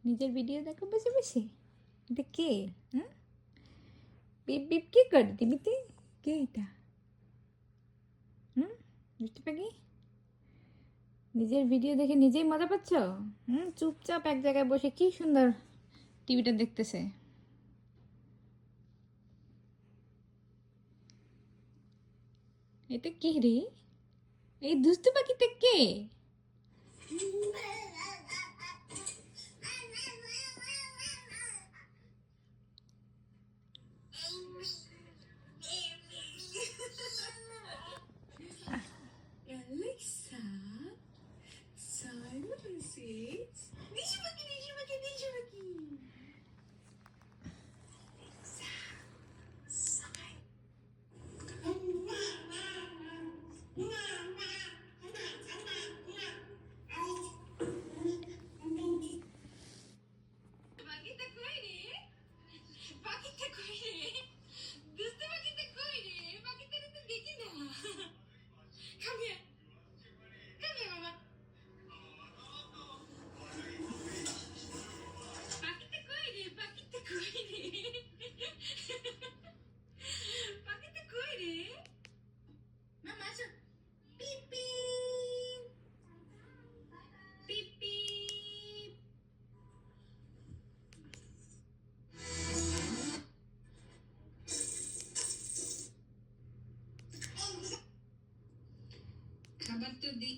নিজের ভিডিও দেখো বসে বসে। এটা কে? হ্যাঁ, বিপ বিপ কে করে টিভিতে? কে এটা? হুম, বুঝতে পারি। নিজের ভিডিও দেখে নিজেই মজা পাচ্ছ? চুপচাপ এক জায়গায় বসে কি সুন্দর টিভিটা দেখতেছে। এটা কে রে? এই দুষ্টু পাখিটা কে? Alexa, silence it. Dici bakayım, dici bakayım, dici bakayım. Alexa, silence. Pakita koi re? Pakita koi re? Dustu pakita koi re? Pakita re to dekhi na. Come here. Come here, mama. Pakita koi re? Pakita koi re? Pakita koi re? Mama, so beep beep. Beep beep. খাবার তো দিই